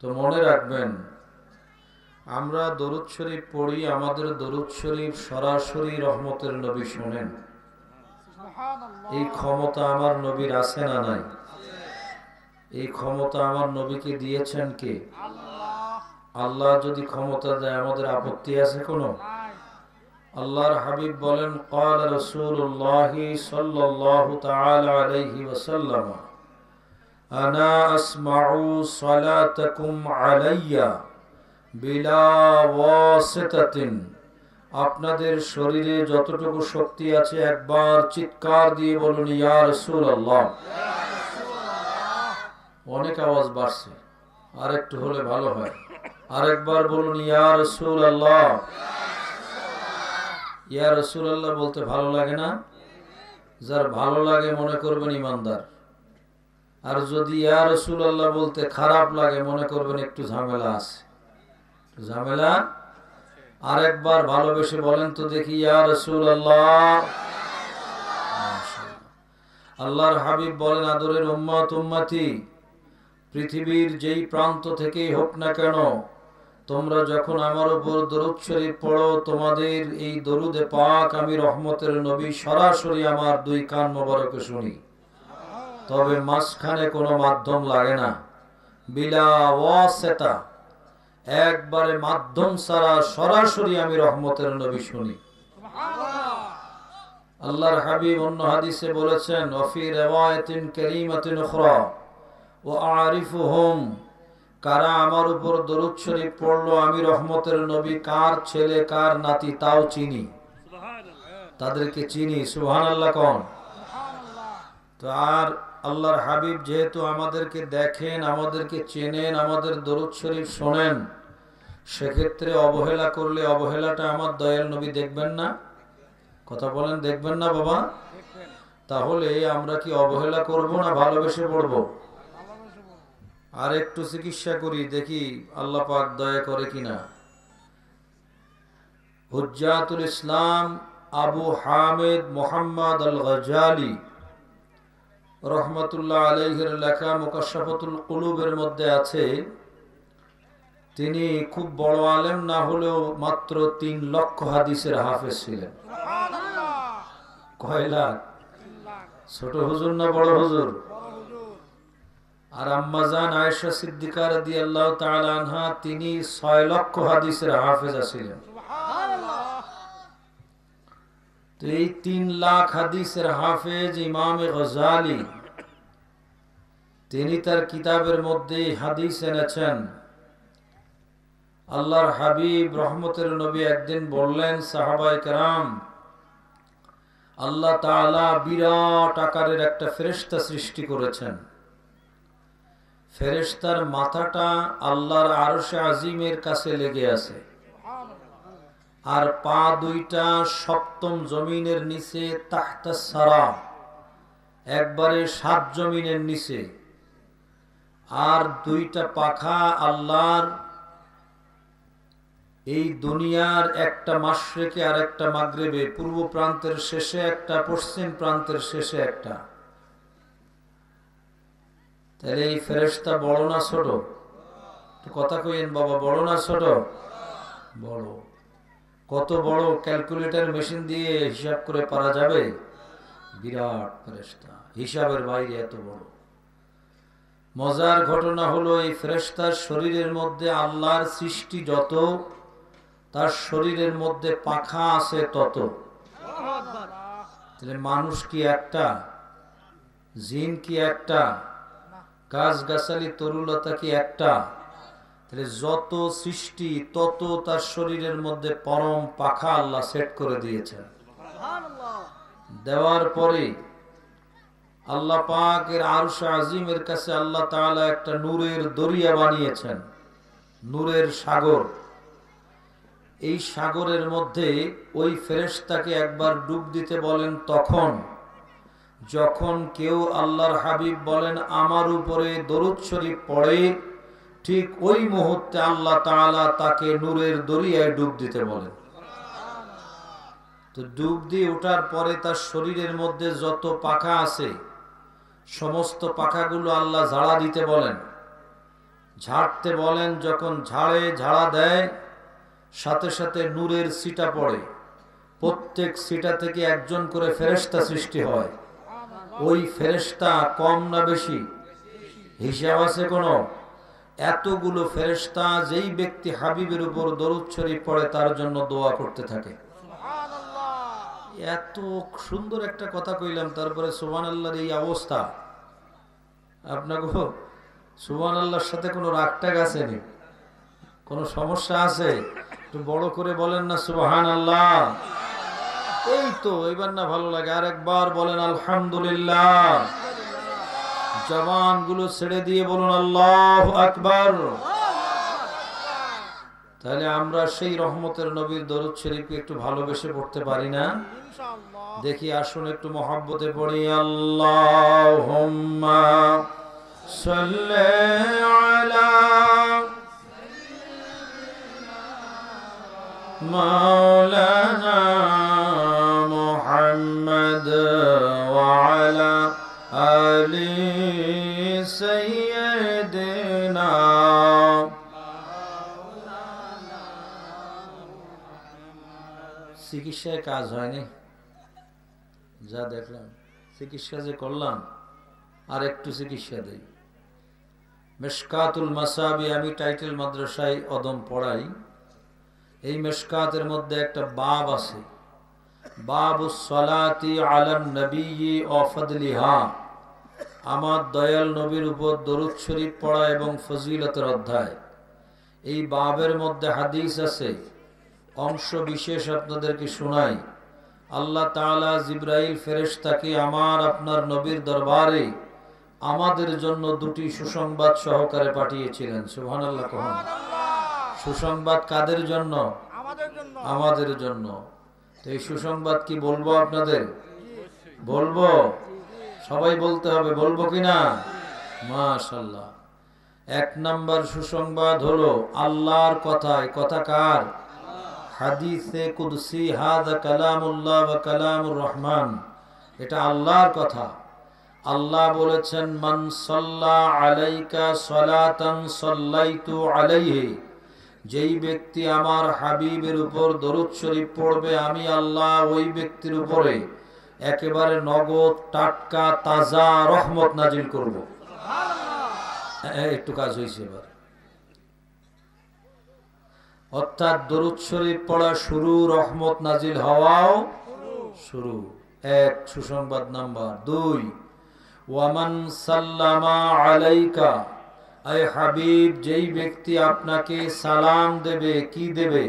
তো মনে রাখবেন, আমরা দরুদ শরীফ পড়ি, আমাদের দরুদ শরীফ সরাসরি রহমতের নবী শোনেন। এই ক্ষমতা আমার নবীর আছে না নাই? এই ক্ষমতা আমার নবীকে দিয়েছেন কে? আল্লাহ যদি ক্ষমতা দেয় আমাদের আপত্তি আছে কোনো? আল্লাহর হাবিব বলেন, قال رسول الله صلى الله تعالى عليه وسلم أنا أسمع صلاتكم علي بلا واسطة। আপনাদের শরীরে যতটুকু শক্তি আছে একবার চিৎকার দিয়ে বলুন, ইয়া রাসূলুল্লাহ। অনেক আওয়াজ বাড়ছে, আরেকটু হলে ভালো হয়। আরেকবার বলুন, ইয়া রাসূলুল্লাহ। ইয়া রাসূলুল্লাহ বলতে ভালো লাগে না? যার ভালো লাগে মনে করবেন ইমানদার, আর যদি ইয়া রাসূলুল্লাহ বলতে খারাপ লাগে মনে করবেন একটু ঝামেলা আছে। ঝামেলা? আরেকবার ভালোবেসে বলেন তো দেখি, ইয়া রাসূলুল্লাহ। আল্লাহর হাবিব বলেন, আদরের উম্মত উম্মতি, পৃথিবীর যেই প্রান্ত থেকেই হোক না কেন, তোমরা যখন আমার উপর দরুদ শরীফ পড়ো, তোমাদের এই দরুদে পাক আমি রহমতের নবী সরাসরি আমার দুই কান মোবারকে শুনি। তবে মাঝখানে কোনো মাধ্যম লাগে না, বিলা ওয়াসিতা, একবারে মাধ্যম ছাড়া সরাসরি আমি রহমতের নবী শুনি। আল্লাহর হাবিব অন্য হাদিসে বলেছেন, ওয়াফি রিওয়ায়াতিন কারীমাতিন উখরা ওয়া আরিফুহুম, কারা আমার উপর দরুদ শরীফ পড়লো আমি রহমতের নবী কার ছেলে কার নাতি তাও চিনি, তাদেরকে চিনি। সুবহানাল্লাহ কোন? তো আর আল্লাহর হাবিব যেহেতু আমাদেরকে দেখেন, আমাদেরকে চেনেন, আমাদের দরুদ শরীফ শোনেন, সেক্ষেত্রে অবহেলা করলে অবহেলাটা আমার দয়াল নবী দেখবেন না? কথা বলেন, দেখবেন না বাবা? তাহলে আমরা কি অবহেলা করব না ভালোবেসে পড়বো? আর একটু চিকিৎসা করি, দেখি আল্লাহ পাক দয়া করে কিনা। হুজ্জাতুল ইসলাম আবু হামিদ মুহাম্মদ আল গাজালি রহমতুল্লাহ আলাইহির লেখা মুকাশশাফাতুল কুলুবের মধ্যে আছে, তিনি খুব বড় আলেম না হলেও মাত্র 3 লক্ষ হাদিসের হাফেজ ছিলেন। কয় লাখ? ছোট হুজুর না বড় হুজুর? আর আম্মাজান আয়েশা সিদ্দিকা রাদিয়াল্লাহু তাআলা আনহা, তিনি 6 লক্ষ হাদিসের হাফেজা ছিলেন। তো এই 3 লাখ হাদিসের হাফেজ ইমামে গজালি, তিনি তার কিতাবের মধ্যে হাদিস এনেছেন। আল্লাহর হাবিব রহমতের নবী একদিন বললেন, সাহাবায়ে কেরাম, আল্লাহ তাআলা বিরাট আকারের একটা ফেরেশতা সৃষ্টি করেছেন। ফেরেশতার মাথাটা আল্লাহর আরশে আজিমের কাছে লেগে আছে, আর পা দুইটা সপ্তম জমিনের নিচে তাহতা সারা, একবারে 7 জমিনের নিচে, আর দুইটা পাখা আল্লাহর এই দুনিয়ার একটা মাশরিকে আর একটা মাগরিবে, পূর্ব প্রান্তের শেষে একটা, পশ্চিম প্রান্তের শেষে একটা। তাহলে এই ফেরেশতা বড় না ছোট? কথা কইেন বাবা, বড় না ছোট? বড়। কত বড় ক্যালকুলেটর মেশিন দিয়ে হিসাব করে পারা যাবে? বিরাট ফেরেশতা, হিসাবের বাইরে এত বড়। মজার ঘটনা হলো, এই ফেরেশতার শরীরের মধ্যে আল্লাহর সৃষ্টি যত, তার শরীরের মধ্যে পাখা আছে তত। তাহলে মানুষ কি একটা? জিন কি একটা? গাছ গাছালি তরুলতা কি একটা? তাহলে যত সৃষ্টি তত তার শরীরের মধ্যে পরম পাখা আল্লাহ সেট করে দিয়েছেন। দেওয়ার পরে আল্লাহ পাকের আরশ আজিমের কাছে আল্লাহ তাআলা একটা নূরের দরিয়া বানিয়েছেন, নূরের সাগর। এই সাগরের মধ্যে ওই ফেরেশতাকে একবার ডুব দিতে বলেন, তখন যখন কেউ আল্লাহর হাবিব বলেন আমার উপরে দরুদ শরীফ পড়ে, ঠিক ওই মুহূর্তে আল্লাহ তাআলা তাকে নূরের দরিয়ায় ডুব দিতে বলেন। তো ডুব দিয়ে ওঠার পরে তার শরীরের মধ্যে যত পাখা আছে সমস্ত পাখাগুলো আল্লাহ ঝাড়া দিতে বলেন। ঝাড়তে বলেন, যখন ঝাড়া দেয় সাথে সাথে নূরের ছিটা পড়ে, প্রত্যেক ছিটা থেকে একজন করে ফেরেশতা সৃষ্টি হয়। ওই ফেরেশতা কম না বেশি? হিসাব আছে কোনো? এতগুলো ফেরেশতা যেই ব্যক্তি হাবিবের উপর দরুদ শরীফ পড়ে তার জন্য দোয়া করতে থাকে। এত সুন্দর একটা কথা কইলাম, তারপরে সুবহানাল্লাহর এই অবস্থা। আপনাকে সুবহানাল্লাহর সাথে কোনো রাগটাগ আছে নি? কোনো সমস্যা আছে? একটু বড় করে বলেন না সুবহানাল্লাহ। এই তো এবার না ভালো লাগে, আর একবার বলেন আলহামদুলিল্লাহ। জবানগুলো ছেড়ে দিয়ে বলুন আল্লাহু আকবার। তাহলে আমরা সেই রহমতের নবীর দরুদ শরীফকে একটু ভালোবেসে পড়তে পারি না? দেখি আসুন একটু মহব্বতে পড়ি। আল্লাহুম্মা সাল্লি আলা মাওলানা মুহাম্মদ ওয়া আলা আলি সাইয়্যিদিনা। চিকিৎসায় কাজ হয়নি, যা দেখলাম। চিকিৎসা যে করলাম, আর একটু চিকিৎসা দেই। মেশকাতুল মাসাবি আমি টাইটেল মাদ্রাসায় অদম পড়াই। এই মেশকাতের মধ্যে একটা বাব আছে, বাবুস সালাতি আলান নবী ওয়া ফাদলিহা, আমার দয়াল নবীর উপর দরুদ শরীফ পড়া এবং ফজিলতের অধ্যায়। এই বাবের মধ্যে হাদিস আছে, অংশ বিশেষ আপনাদেরকে শোনাই। আল্লাহ তাআলা জিবরাইল ফেরেশতাকে আমার আপনার নবীর দরবারে আমাদের জন্য দুটি সুসংবাদ সহকারে পাঠিয়েছিলেন। সুবহানাল্লাহ কহুন। সুসংবাদ কাদের জন্য? আমাদের জন্য। তো এই সুসংবাদ কি বলবো আপনাদের? বলবো, সবাই বলতে হবে। বলবো কিনা? মাশাআল্লাহ। এক নাম্বার সুসংবাদ হলো আল্লাহর কথা। কথা কার? হাদিসে কুদসি, হাযা কালামুল্লাহ ওয়া কালামুর রহমান। এটা আল্লাহর কথা। আল্লাহ বলেছেন, মান সাল্লা আলাইকা সালাতান সাল্লাইতু আলাইহি, যেই ব্যক্তি আমার হাবিবের উপর দরুদ শরীফ পড়বে আমি আল্লাহ ওই ব্যক্তির উপরে একেবারে নগদ টাটকা তাজা রহমত নাজিল করব। একটু কাজ হয়েছে এবার। অর্থাৎ দরুদ শরীফ পড়া শুরু, রহমত নাজিল হওয়াও শুরু। এক সুসংবাদ। নাম্বার দুই, ওয়ামান সাল্লামা আলাইকা, আয় হাবিব যেই ব্যক্তি আপনাকে সালাম দেবে। কি দেবে?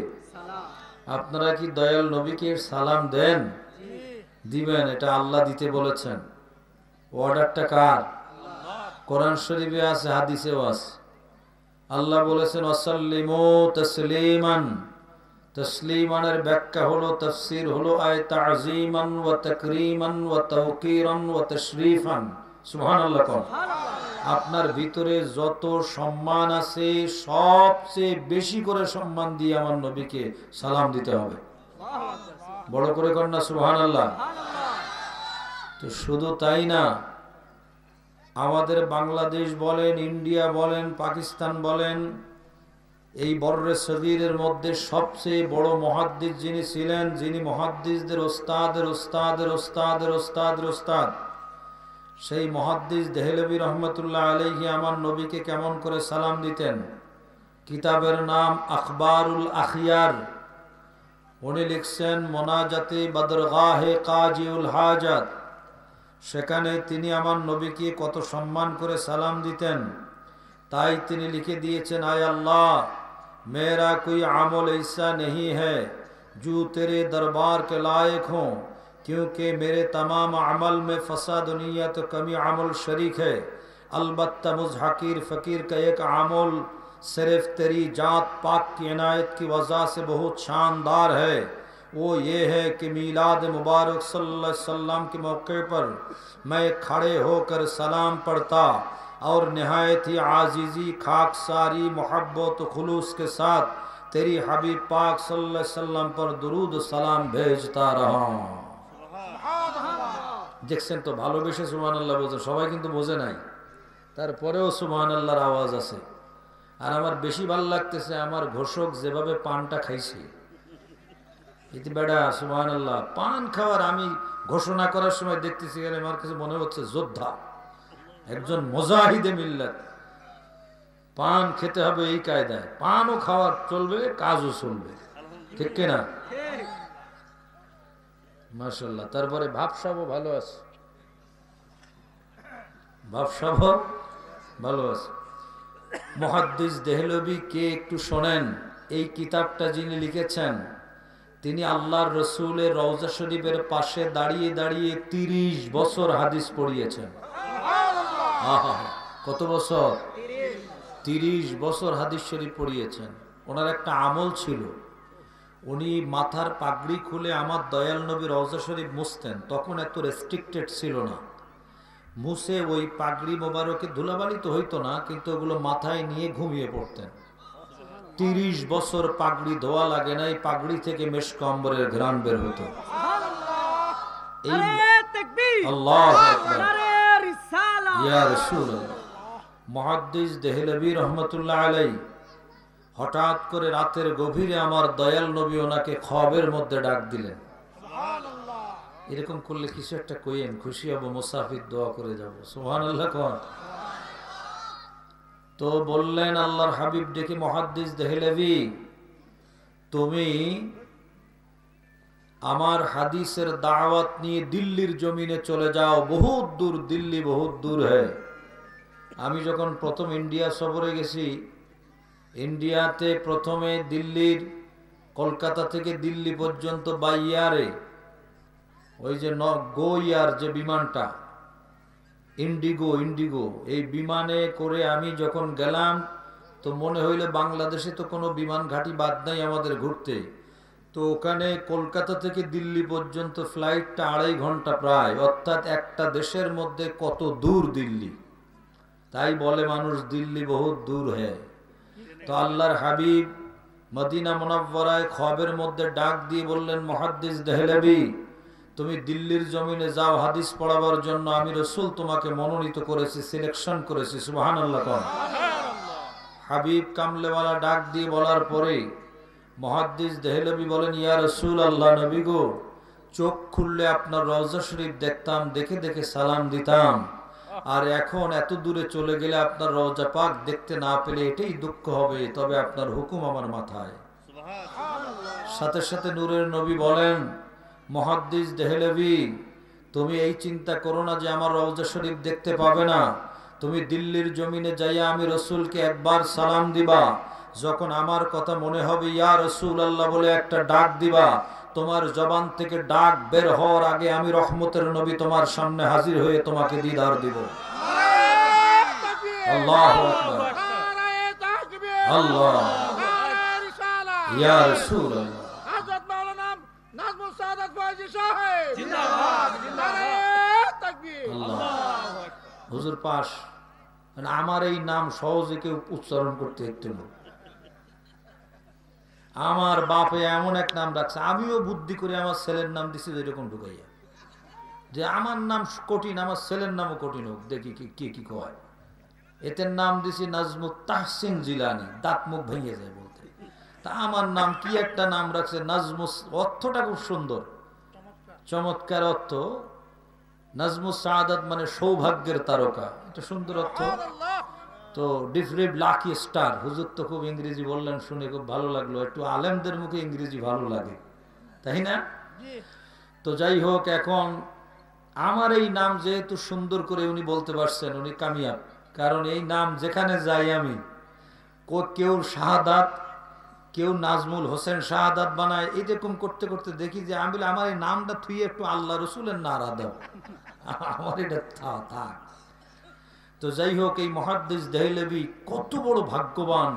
আপনারা কি দয়াল নবীকে সালাম দেন? দিবেন, এটা আল্লাহ দিতে বলেছেন। অর্ডারটা কার? কোরআন শরীফে আছে, হাদিসেও আছে। আল্লাহ বলেছেন ওয়াসাল্লিমু তাসলিমান। তাসলিমানের ব্যাখ্যা হলো, তাফসীর হলো আয় তা'যীমান ওয়া তাকরীমান ওয়া তাওকীরান ওয়া তাশরীফান। সুবহানাল্লাহ। আপনার ভিতরে যত সম্মান আছে সবচেয়ে বেশি করে সম্মান দিয়ে আমার নবীকে সালাম দিতে হবে। বড় করে কর না সুবহানাল্লাহ। তো শুধু তাই না, আমাদের বাংলাদেশ বলেন, ইন্ডিয়া বলেন, পাকিস্তান বলেন, এই বর্রে সগীরের মধ্যে সবচেয়ে বড় মুহাদ্দিস যিনি ছিলেন, যিনি মুহাদ্দিসদের ওস্তাদের ওস্তাদের ওস্তাদের ওস্তাদের ওস্তাদ, সেই মুহাদ্দিস দেহলভী রহমতুল্লাহ আলাইহি আমার নবীকে কেমন করে সালাম দিতেন। কিতাবের নাম আখবারুল আখিয়ার। উনি লিখছেন মোনাজাতে বদরগাহে কাজিউল হাজাত। সেখানে তিনি আমার নবীকে কত সম্মান করে সালাম দিতেন। তাই তিনি লিখে দিয়েছেন, আয় আল্লাহ, मेरा कोई अमल ऐसा नहीं है जो तेरे दरबार के लायक हो, क्योंकि मेरे तमाम अमल में फसाद नियत तो कमी अमल शरीक है। अलबत्ता मुझ हकीर फ़कीर का एक अमल सिर्फ तेरी जात पाक की इनायत की वजह से बहुत शानदार है। वो ये है कि मीलाद मुबारक सल्लल्लाहु अलैहि वसल्लम के मौके पर मैं खड़े होकर सलाम पढ़ता और नहायत ही आजीज़ी, खाकसारी, मोहब्बत खुलूस के साथ तेरी हबीब पाक सल्लल्लाहु अलैहि वसल्लम पर दुरूद सलाम भेजता रहा। দেখছেন তো, ভালোবেসে সুবহানাল্লাহ বলছে। সবাই কিন্তু বোঝে নাই, তারপরেও সুবহানাল্লাহর আওয়াজ আছে। আর আমার বেশি ভালো লাগতেছে আমার ঘোষক যেভাবে পানটা খাইছে, ইতি বেড়া সুবহানাল্লাহ। পান খাওয়ার আমি ঘোষণা করার সময় দেখতেছি আমার কাছে মনে হচ্ছে যোদ্ধা, একজন মুজাহিদে মিল্লাত। পান খেতে হবে এই কায়দায়, পানও খাওয়ার চলবে, কাজও চলবে, ঠিক কিনা? মাশাআল্লাহ। তারপরে ভাবসাবও ভালো আছে, ভাবসাবও ভালো আছে। মুহাদ্দিস দেহলভী কে একটু শোনেন। এই কিতাবটা যিনি লিখেছেন তিনি আল্লাহর রসুলের রওজা শরীফের পাশে দাঁড়িয়ে দাঁড়িয়ে 30 বছর হাদিস পড়িয়েছেন। কত বছর? 30 বছর হাদিস শরীফ পড়িয়েছেন। ওনার একটা আমল ছিল, উনি মাথার পাগড়ি খুলে আমার দয়াল নবীর রওজা শরীফ মুছতেন। তখন এত রেস্ট্রিক্টেড ছিল না, মুছে ওই পাগড়ি মোবারকে ধুলাবালি তো হইতো না, কিন্তু ওগুলো মাথায় নিয়ে ঘুমিয়ে পড়তেন। 30 বছর পাগড়ি ধোয়া লাগে না, এই পাগড়ি থেকে মেশক আম্বরের ঘ্রাণ বের হতো। আল্লাহু আকবার, ইয়া রাসূলুল্লাহ। মুহাদ্দিস দেহলভী রহমাতুল্লাহ আলাইহি হঠাৎ করে রাতের গভীরে আমার দয়াল নবী ওনাকে খ্বাবের মধ্যে ডাক দিলেন। এরকম করলে কিছু একটা কইেন, খুশি হব, মুসাফির দোয়া করে যাব। সুবহানাল্লাহ কোন। তো বললেন আল্লাহর হাবিব ডেকে, মুহাদ্দিস দেহলভী তুমি আমার হাদিসের দাওয়াত নিয়ে দিল্লির জমিনে চলে যাও, বহুত দূর, দিল্লি বহুত দূর হ্যায়। আমি যখন প্রথম ইন্ডিয়া সফরে গেছি, ইন্ডিয়াতে প্রথমে দিল্লির, কলকাতা থেকে দিল্লি পর্যন্ত বাই এয়ারে, ওই যে গো এয়ার যে বিমানটা, ইন্ডিগো, এই বিমানে করে আমি যখন গেলাম তো মনে হইল বাংলাদেশে তো কোনো বিমান ঘাঁটি বাদ নাই আমাদের ঘুরতে। তো ওখানে কলকাতা থেকে দিল্লি পর্যন্ত ফ্লাইটটা 2.5 ঘন্টা প্রায়, অর্থাৎ একটা দেশের মধ্যে কত দূর দিল্লি। তাই বলে মানুষ দিল্লি বহুত দূর হ্যায়। তো আল্লাহর হাবিব মদিনা মুনাওয়ারায় খ্বাবের মধ্যে ডাক দিয়ে বললেন, মুহাদ্দিস দেহলভী তুমি দিল্লির জমিনে যাও হাদিস পড়াবার জন্য, আমি রাসূল তোমাকে মনোনীত করেছি, সিলেকশন করেছি। সুবহানাল্লাহ কোন। হাবিব কামলেওয়ালা ডাক দিয়ে বলার পরে মুহাদ্দিস দেহলভী বলেন, ইয়া রাসূলুল্লাহ, নবী গো, চোখ খুললে আপনার রওজা শরীফ দেখতাম, দেখে দেখে সালাম দিতাম, আর এখন এত দূরে চলে গেলে আপনার রওজা পাক দেখতে না পেলে এটাই দুঃখ হবে, তবে আপনার হুকুম আমার মাথায়। সাথে সাথে নূরের নবী বলেন, মুহাদ্দিস দেহলভী তুমি এই চিন্তা করো না যে আমার রওজা শরীফ দেখতে পাবে না। তুমি দিল্লির জমিনে যাইয়া আমি রাসূলকে একবার সালাম দিবা, যখন আমার কথা মনে হবে ইয়া রাসূলুল্লাহ বলে একটা ডাক দিবা, তোমার জবান থেকে ডাক বের হওয়ার আগে আমি রহমতের নবী তোমার সামনে হাজির হয়ে তোমাকে দিদার দিব। আল্লাহু আকবার, আল্লাহ, ইয়া রাসূলুল্লাহ। হুজুর পাশ, মানে আমার এই নাম সহজে কেউ উচ্চারণ করতে একটু না। আমার বাপে এমন এক নাম রাখছে, আমিও বুদ্ধি করে আমার ছেলের নাম দিছি এরকম ঢুকাইয়া, যে আমার নাম কঠিন, আমার ছেলের নামও কঠিন হোক, দেখি কে কি কয়। এদের নাম দিছি নাজমুত তাহসিন জিলানী, দাঁত মুখ ভেঙে যায় বলতে। তা আমার নাম কি একটা নাম রাখছে নাজমুস, অর্থটা খুব সুন্দর, চমৎকার অর্থ। নাজমুস সাআদাত মানে সৌভাগ্যের তারকা, এটা সুন্দর অর্থ। তো ডিফরেন্ট লাকি স্টার। হুজুর তো খুব ইংরেজি বললেন, শুনে খুব ভালো লাগলো। একটু আলেমদের মুখে ইংরেজি ভালো লাগে, তাই না? তো যাই হোক, এখন আমার এই নাম যেহেতু সুন্দর করে উনি বলতে পারছেন, উনি কামিয়াব। কারণ এই নাম যেখানে যাই আমি, কেউ শাহাদাত, কেউ নাজমুল হোসেন শাহাদাত বানায়, এরকম করতে করতে দেখি যে আমি আমার এই নামটা থুয়ে একটু আল্লাহ রসুলের নারা দাও, আমার এটা থাক। তো যাই হোক, এই মুহাদ্দিস দেহলভী কত বড় ভাগ্যবান।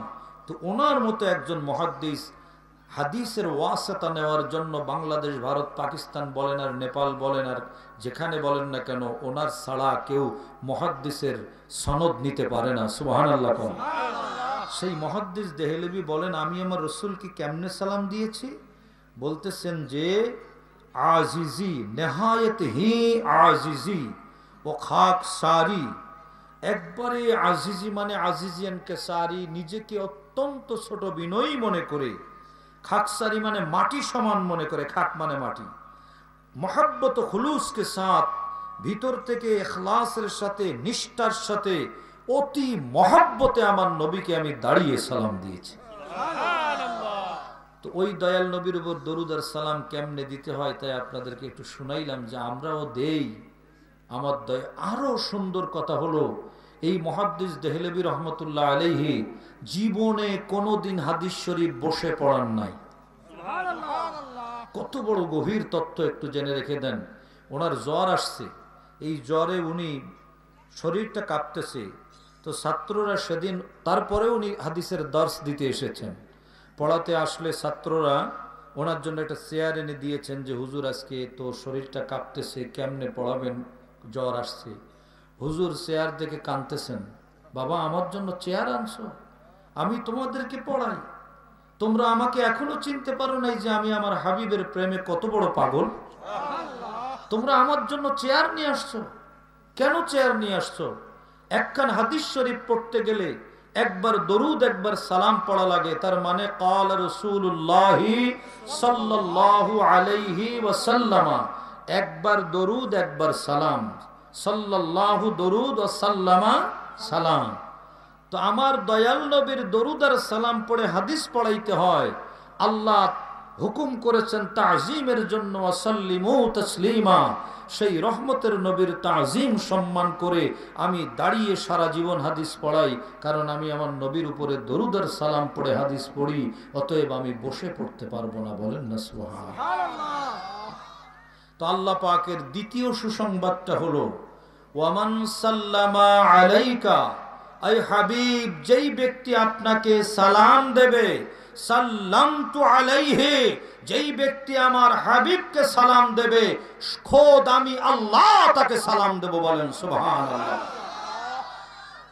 তো ওনার মতো একজন মুহাদ্দিস হাদিসের ওয়াসাতা নেওয়ার জন্য বাংলাদেশ, ভারত, পাকিস্তান বলেন আর নেপাল বলেন আর যেখানে বলেন না কেন, ওনার ছাড়া কেউ মুহাদ্দিসের সনদ নিতে পারে না। সুবহানাল্লাহ কোন। সেই মুহাদ্দিস দেহলভী বলেন, আমি আমার রাসূলকে কেমনে সালাম দিয়েছি? বলতেছেন যে আজিজি, নেহায়েত হি আজিজি ও খাক সারি, একবারে আজিজি মানে আজিজিয়ান কেসারি, নিজেকে অত্যন্ত ছোট বিনয়ী মনে করে, খাকসারি মানে মাটি সমান মনে করে, খাক মানে মাটি, মোহাব্বত খুলুস কে সাথ, ভিতর থেকে ইখলাসের সাথে নিষ্ঠার সাথে অতি মহাব্বতে আমার নবীকে আমি দাঁড়িয়ে সালাম দিয়েছি। তো ওই দয়াল নবীর উপর দরুদ আর সালাম কেমনে দিতে হয় তাই আপনাদেরকে একটু শুনাইলাম, যে আমরাও দেই। আমার আরো সুন্দর কথা হলো, এই মুহাদ্দিস দেহলভী রহমতুল্লাহ আলাইহি জীবনে কোনোদিন হাদিস শরীফ বসে পড়ান নাই। কত বড় গভীর তত্ত্ব একটু জেনে রেখে দেন। ওনার জ্বর আসছে, এই জ্বরে উনি শরীরটা কাঁপতেছে, তো ছাত্ররা সেদিন, তারপরে উনি হাদিসের দর্শ দিতে এসেছেন, পড়াতে আসলে ছাত্ররা ওনার জন্য একটা চেয়ার এনে দিয়েছেন, যে হুজুর আজকে তো শরীরটা কাঁপতেছে, কেমনে পড়াবেন, জ্বর আসছে। হুজুর চেয়ার দেখে কাঁদতেছেন, বাবা আমার জন্য চেয়ার আনছো, আমি তোমাদেরকে পড়াই, তোমরা আমাকে এখনো চিনতে পারো নাই যে আমি আমার হাবিবের প্রেমে কত বড় পাগল, তোমরা আমার জন্য চেয়ার নিয়ে আসছো। কেন চেয়ার নিয়ে আসছো? একখান হাদিস শরীফ পড়তে গেলে একবার দরুদ একবার সালাম পড়া লাগে, তার মানে ক্বালা রাসূলুল্লাহ সাল্লাল্লাহু আলাইহি ওয়াসাল্লাম, একবার দরুদ একবার সালাম, সাল্লাল্লাহু দরুদ ওয়া সাল্লামা সালাম। তো আমার দয়াল নবীর দরুদ আর সালাম পড়ে হাদিস পড়াইতে হয়। আল্লাহ হুকুম করেছেন তাজিমের জন্য, ওয়াসাল্লিমু তাসলিমা, সেই রহমতের নবীর তাজিম সম্মান করে আমি দাঁড়িয়ে সারা জীবন হাদিস পড়াই, কারণ আমি আমার নবীর উপরে দরুদ আর সালাম পড়ে হাদিস পড়ি, অতএব আমি বসে পড়তে পারবো না। বলেন না সুবহানাল্লাহ। তো আল্লাহ পাকের দ্বিতীয় সুসংবাদটা হলো, ওয়ামান সাল্লামা আলাইকা, আই হাবিব, যেই ব্যক্তি আপনাকে সালাম দেবে, সাল্লামতু আলাইহি, যেই ব্যক্তি আমার হাবিবকে সালাম দেবে, খোদ আমি আল্লাহ তাকে সালাম দেব। বলেন সুবহানাল্লাহ।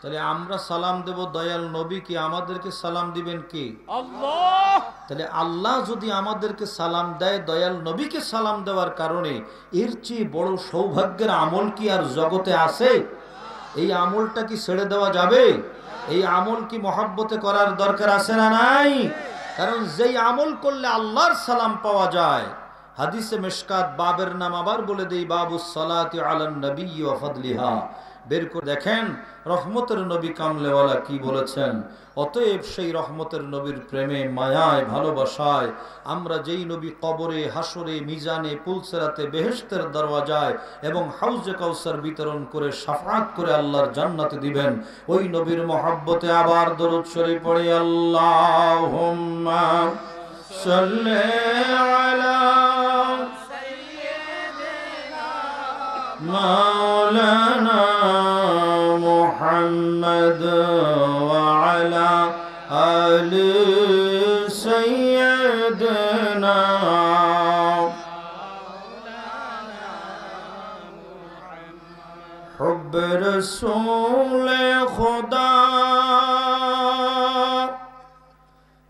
তাহলে আমরা সালাম দেব দয়াল নবীকে, আমাদেরকে সালাম দিবেন কে? আল্লাহ। তাহলে আল্লাহ যদি আমাদেরকে সালাম দেয় দয়াল নবীকে সালাম দেওয়ার কারণে, এর চেয়ে বড় সৌভাগ্যের আমল কি আর জগতে আছে? এই আমলটা কি ছেড়ে দেওয়া যাবে? এই আমল কি মহব্বতে করার দরকার আছে না নাই? কারণ যেই আমল করলে আল্লাহর সালাম পাওয়া যায়, হাদিসে মিশকাত বাবের নাম আবার বলে দেই, বাবুস সালাতি আলান নবী ওয়া ফাদলিহা, বের করে দেখেন রহমতের নবী কামলেওয়ালা কি বলেছেন। অতএব সেই রহমতের নবীর প্রেমে মায়ায় ভালোবাসায় আমরা যেই নবী কবরে, হাসরে, মিজানে, পুলসেরাতে, বেহেশতের দরওয়াজায় এবং হাউজে কাউসার বিতরণ করে শাফাআত করে আল্লাহর জান্নাতে দিবেন, ওই নবীর মহব্বতে আবার দরুদ শরীফ পড়ি। আল্লাহুম্মা সাল্লি আলা মাওলানা মুহাম্মদ ওয়া আলা আলি সাইয়্যিদিনা হুব্ব রাসূল খুদা,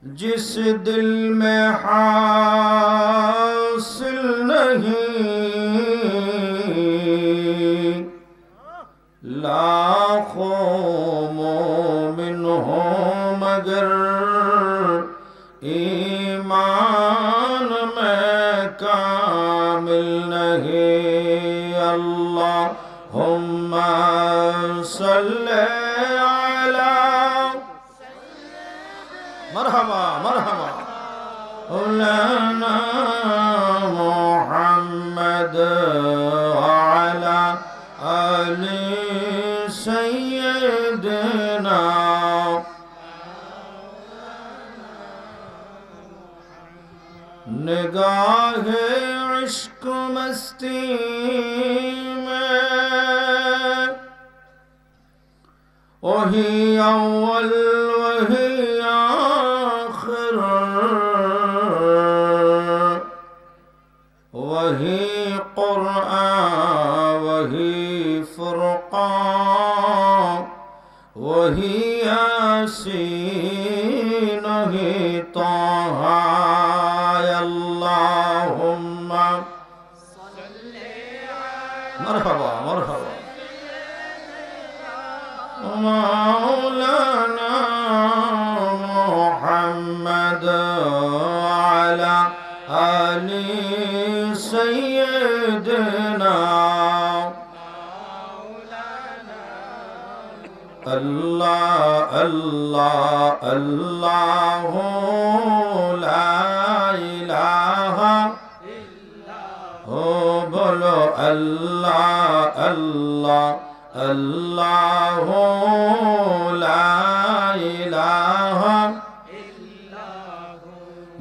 जिस दिल में हासिल नहीं, लाखों मोमिन हो मगर ईमान में कामिल नहीं। अल्लाहुम्मा सल्ली अला मरहबा मरहबा मौलाना मुहम्मद अला आले सय्यदना। निगाहे इश्क मस्ती में वही अव्वल वही आखिर, वही कुरआन वही फुरकान वही यासीन वही ताहा। अल्लाहुम्मा मरहबा मरहबा আল্লাহ আল্লাহ লা ইলাহা ও বলো আল্লাহ আল্লাহ আল্লাহ লা ইলাহা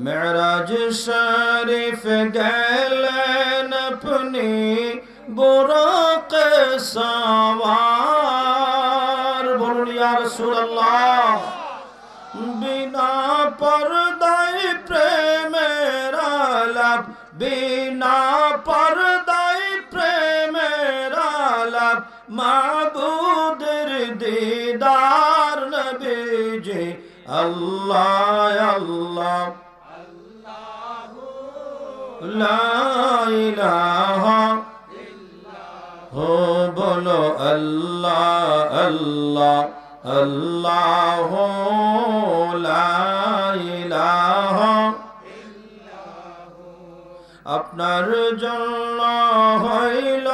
মেরাজ শরীফ গেলেন अपनी बुराक सवार बोलুন ইয়া রাসূলুল্লাহ बिना पर्दाय प्रेमेर आलाप बिना पर्दाय प्रेमेर आलाप माबूदेर दीदार नबीजी अल्लाह अल्लाह ला इलाहा हो बोलो अल्लाह अल्लाह अल्लाह ला इलाहा আপনার জন্য হইল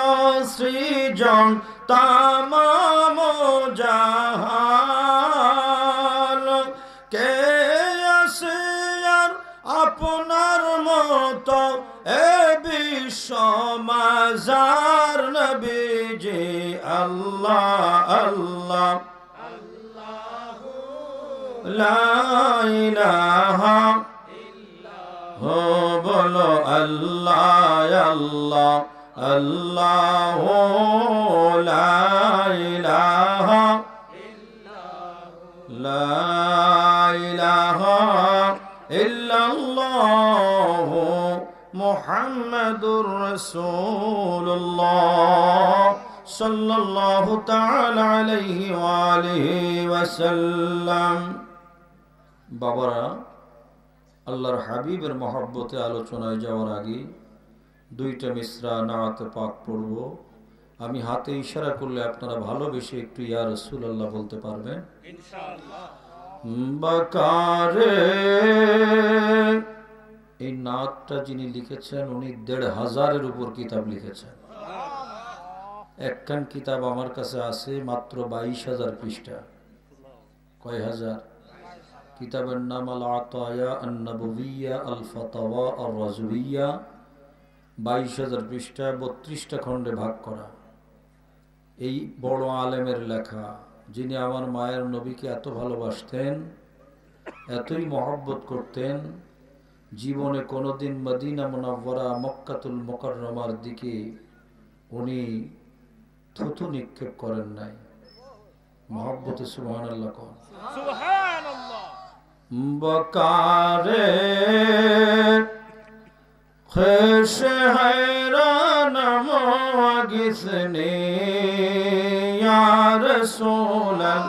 সৃজন তামাম জাহান কে আছে আর আপনার মতো এ বিশ্ব মাজার নবীজি আল্লাহ আল্লাহ লা ইলাহা हो बोलो अल्लाह अल्लाह अल्लाह ला इलाहा इल्लल्लाह मुहम्मदुर रसूलुल्लाह सल्लल्लाहु ताला अलैहि वालिहि वसल्लम बाबरा আল্লাহর হাবিবের মহব্বতে আলোচনায় যাওয়ার আগে দুইটা মিসরা নাআতে পাক পড়ব। আমি হাতে ইশারা করলে আপনারা ভালোবেসে একটু ইয়া রাসূলুল্লাহ বলতে পারবেন ইনশাআল্লাহ। বাকারে এই নাতটা যিনি লিখেছেন উনি ১৫০০-এর উপর কিতাব লিখেছেন। একখান কিতাব আমার কাছে আছে মাত্র ২২,০০০ পৃষ্ঠা। কয় হাজার? কিতাবের নাম আল আতায়া আন নববিয়্যা আল ফাতাওয়া আর রাজবিয়্যা, ২২,০০০ পৃষ্ঠা, ৩২টা খণ্ডে ভাগ করা। এই বড় আলেমের লেখা, যিনি আমার মায়ের নবীকে এত ভালোবাসতেন, এতই মহব্বত করতেন, জীবনে কোনোদিন মদিনা মুনাওয়ারা মক্কাতুল মুকাররমার দিকে উনি থুথু নিক্ষেপ করেন নাই। মহব্বতে সুবহানাল্লাহ কন। সুবহানাল্লাহ। বকারে খুশ हैरान মগিসনে ইয়া রাসূলুল্লাহ,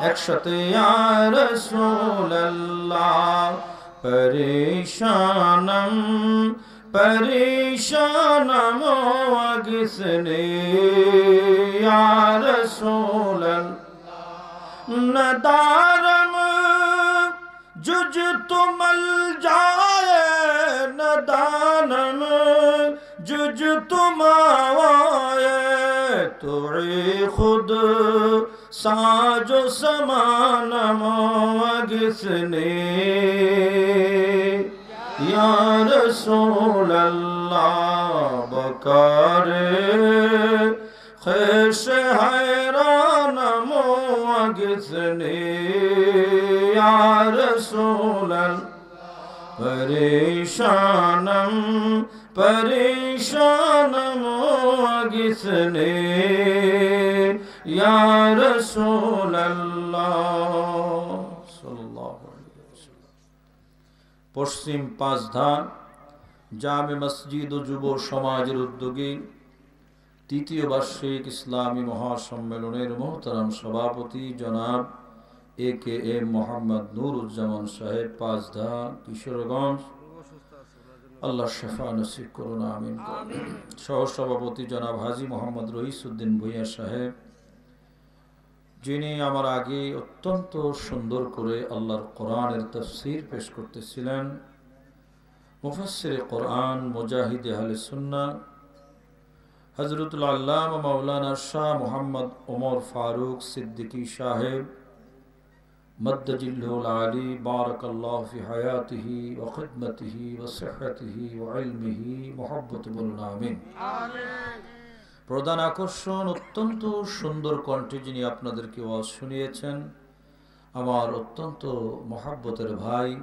একসাথে ইয়া রাসূলুল্লাহ। পরেশানম পরেশানম মগিসনে ইয়া রাসূলুল্লাহ। नदारम जुज तुमल जाए नदानम जुज तुम आए तुए खुद साजो समानम अगिसने या रसूल अल्लाह। बकारे ख़ैश हैरान मोगिसने या रसूल परेशानम परेशानम मोगिसने या रसूल अल्लाह सल्लल्लाहु अलैहि वसल्लम। पश्चिम पाँचधाम জামে মসজিদ ও যুব সমাজের উদ্যোগে তৃতীয় বার্ষিক ইসলামী মহাসম্মেলনের মোহতারাম সভাপতি জনাব এ.কে.এম. মোহাম্মদ নুরুজ্জামান সাহেব, পাঁচধা, কিশোরগঞ্জ, আল্লাহ শেফা নসিব করুন, আমিন। সহসভাপতি জনাব হাজী মোহাম্মদ রইসউদ্দিন ভূঁইয়া সাহেব, যিনি আমার আগে অত্যন্ত সুন্দর করে আল্লাহর কোরআনের তাফসীর পেশ করতেছিলেন। মুফাসসিরে কোরআন, মুজাহিদে আহলে সুন্নাহ হযরতুল আল্লামা মাওলানা শাহ মুহাম্মদ ওমর ফারুক সিদ্দিকী সাহেব, مد جله العالي بارك الله في حياته وخدمته وصحته وعلمه محبة بلنا آمين প্রধান আকর্ষণ অত্যন্ত সুন্দর কণ্ঠে যিনি আপনাদেরকে ওয়াজ শুনিয়েছেন আমার অত্যন্ত মহব্বতের ভাই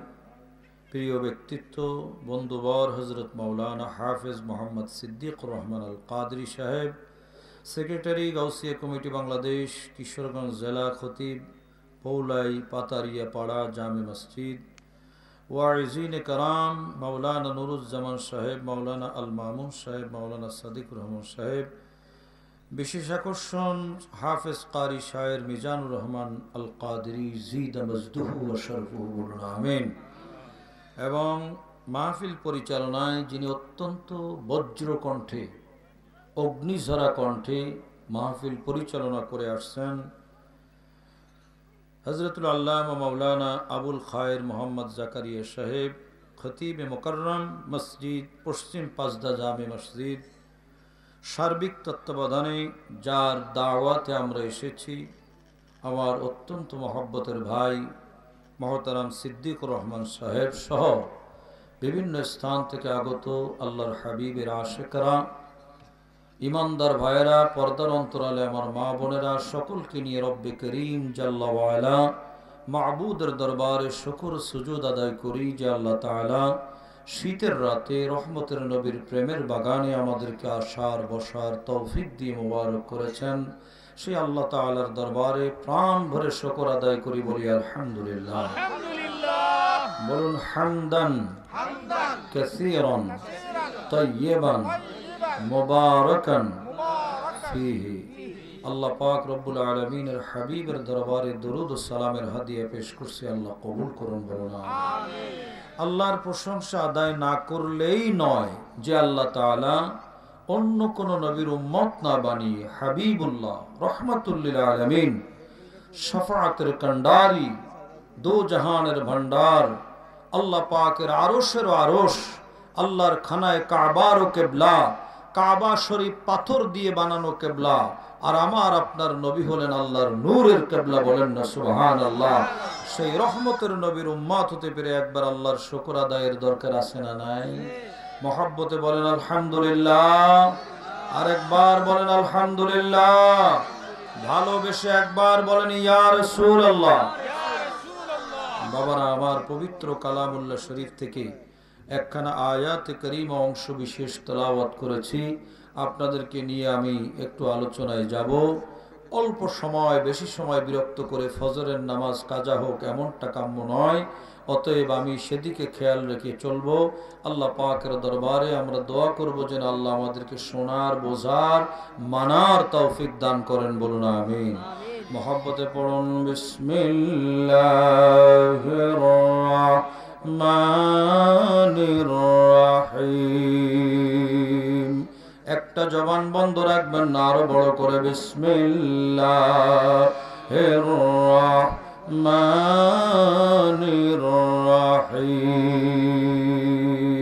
প্রিয় ব্যক্তিত্ব বন্ধুবর হযরত মাওলানা হাফেজ মোহাম্মদ সিদ্দিক রহমান আল কাদরি সাহেব সেক্রেটারি গাউসিয়া কমিটি বাংলাদেশ কিশোরগঞ্জ জেলা খতিব পৌলাই পাতারিয়া পাড়া জামে মসজিদ ওয়াইজিন কারাম মাওলানা নুরুজ্জামান সাহেব মাওলানা আল মামুন সাহেব মাওলানা সাদিকুর রহমান সাহেব বিশেষ আকর্ষণ হাফেজ কারি শায়ের মিজানুর রহমান আল কাদরি জিদ মজদুহু ওয়া শরফুহু আমিন এবং মাহফিল পরিচালনায় যিনি অত্যন্ত বজ্র কণ্ঠে অগ্নিঝরা কণ্ঠে মাহফিল পরিচালনা করে আসছেন হযরতুল আল্লামা মাওলানা আবুল খায়ের মোহাম্মদ জাকারিয়া সাহেব খতিব মুকাররম মসজিদ পশ্চিম পাঁচদা জামে মসজিদ সার্বিক তত্ত্বাবধানে যার দাওয়াতে আমরা এসেছি আমার অত্যন্ত মহব্বতের ভাই মহতারাম সিদ্দিকুর রহমান সাহেব সহ বিভিন্ন স্থান থেকে আগত আল্লাহর হাবিবের আশিকরা ইমানদার ভাইয়েরা পর্দার অন্তরালে আমার মা বোনেরা সকলকে নিয়ে রব্বে করিম জাল্লা ওয়ালা মাবুদের দরবারে শুকর সুজুদ আদায় করি যে আল্লাহ তাআলা শীতের রাতে রহমতের নবীর প্রেমের বাগানে আমাদেরকে আসার বসার তৌফিক দিয়ে মোবারক করেছেন সেই আল্লাহ তাআলার দরবারে প্রাণ ভরে শুকর আদায় করি বলি আলহামদুলিল্লাহ বলুন হামদান কাসীরান তাইয়িবান মুবারাকান ফীহি আল্লাহ পাক রব্বুল আলামিনের হাবিবের দরবারে দরুদ ও সালামের হাদিয়া পেশ করছি আল্লাহ কবুল করুন বলুন আমিন আল্লাহর প্রশংসা আদায় না করলেই নয় যে আল্লাহ তাআলা অন্য কোন নবীর উম্মত না বানিয়ে হাবিবুল্লাহ রহমাতুল লিল আলামিন শাফাআতের কান্ডারি দো জাহানের ভান্ডার আল্লাহ পাকের আরশের আরশ আল্লাহর খানায় কাবার ও কিবলা কাবা শরীফ পাথর দিয়ে বানানো কিবলা আর আমার আপনার নবী হলেন আল্লাহর নূরের কিবলা বলেন না সুবহানাল্লাহ সেই রহমতের নবীর উম্মত হতে পেরে একবার আল্লাহর শুকর আদায়ের দরকার আছে না নাই মহব্বতে বলেন আলহামদুলিল্লাহ আরেকবার বলেন আলহামদুলিল্লাহ ভালোবেসে একবার বলেন ইয়া রাসূলুল্লাহ বাবারা আমার পবিত্র কালামুল্লাহ শরীফ থেকে একখানা আয়াতে কারীমা অংশ বিশেষ তেলাওয়াত করেছি আপনাদেরকে নিয়ে আমি একটু আলোচনায় যাব অল্প সময় বেশি সময় বিরক্ত করে ফজরের নামাজ কাজা হোক এমনটা কাম্য নয় অতএব আমি সেদিকে খেয়াল রেখে চলবো আল্লাহ পাকের দরবারে আমরা দোয়া করব যেন আল্লাহ আমাদেরকে শোনার বোঝার মানার তৌফিক দান করেন বলুন আমিন মহব্বতে পড়ুন বিসমিল্লাহির রাহমানির রাহিম একটা জবান বন্ধ রাখবেন না আরো বড় করে বিসমিল্লাহির রাহমানির রাহিম